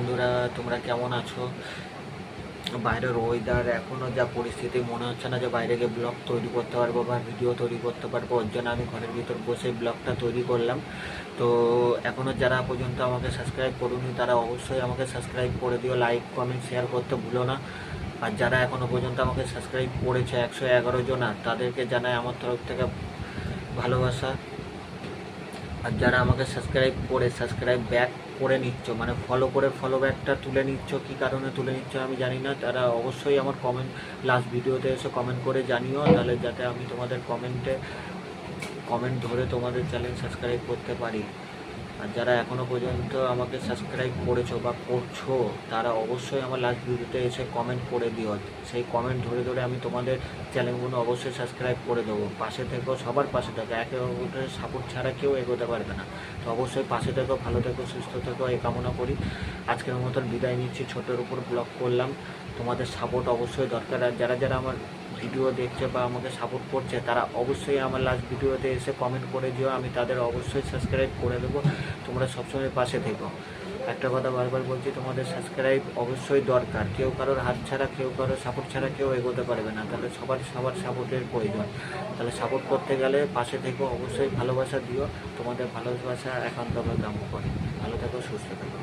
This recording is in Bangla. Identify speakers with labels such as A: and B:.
A: বন্ধুরা, তোমরা কেমন আছো? বাইরের ওয়েদার এখনও যা পরিস্থিতি, মনে হচ্ছে না যে বাইরে গিয়ে ব্লগ তৈরি করতে পারবো বা ভিডিও তৈরি করতে পারবো। ওর জন্য আমি ঘরের ভিতর বসে ব্লগটা তৈরি করলাম। তো এখনও যারা পর্যন্ত আমাকে সাবস্ক্রাইব করুনি তারা অবশ্যই আমাকে সাবস্ক্রাইব করে দিও, লাইক কমেন্ট শেয়ার করতে ভুলো না। আর যারা এখনও পর্যন্ত আমাকে সাবস্ক্রাইব করেছে 111 জনা, তাদেরকে জানাই আমার তরফ থেকে ভালোবাসা। আর যারা আমাকে সাবস্ক্রাইব ব্যাক করে নিচ্ছ, মানে ফলো করে ফলো ব্যাকটা তুলে নিচ্ছ, কী কারণে তুলে নিচ্ছ আমি জানি না, তারা অবশ্যই আমার লাস্ট ভিডিওতে এসে কমেন্ট করে জানিও, তাহলে যাতে আমি তোমাদের কমেন্ট ধরে তোমাদের চ্যানেল সাবস্ক্রাইব করতে পারি। আর যারা এখনও পর্যন্ত আমাকে সাবস্ক্রাইব করেছো বা করছো, তারা অবশ্যই আমার লাস্ট ভিডিওতে এসে কমেন্ট করে দিও। সেই কমেন্ট ধরে ধরে আমি তোমাদের চ্যানেলগুলো অবশ্যই সাবস্ক্রাইব করে দেবো। পাশে থেকো, সবার পাশে থেকো, একে অপরের সাপোর্ট ছাড়া কেউ এগোতে পারবে না। তো অবশ্যই পাশে থেকো, ভালো থেকো, সুস্থ থেকো, এই কামনা করি। আজকের মতন বিদায় নিচ্ছি, ছোটোর উপর ব্লগ করলাম। তোমাদের সাপোর্ট অবশ্যই দরকার। আর যারা যারা আমার ভিডিও দেখছে বা আমাকে সাপোর্ট করছে, তারা অবশ্যই আমার লাস্ট ভিডিওতে এসে কমেন্ট করে দিও, আমি তাদের অবশ্যই সাবস্ক্রাইব করে দেবো। তোমরা সবসময় পাশে থেকো। একটা কথা বারবার বলছি, তোমাদের সাবস্ক্রাইব অবশ্যই দরকার। কেউ কারোর হাত ছাড়া, কেউ কারোর সাপোর্ট ছাড়া কেউ এগোতে পারবে না। তাহলে সবার সাপোর্টের প্রয়োজন। তাহলে সাপোর্ট করতে গেলে পাশে থেকো, অবশ্যই ভালোবাসা দিও। তোমাদের ভালোবাসা একান্তভাবে কাম্য করে। ভালো থেকো, সুস্থ থেকো।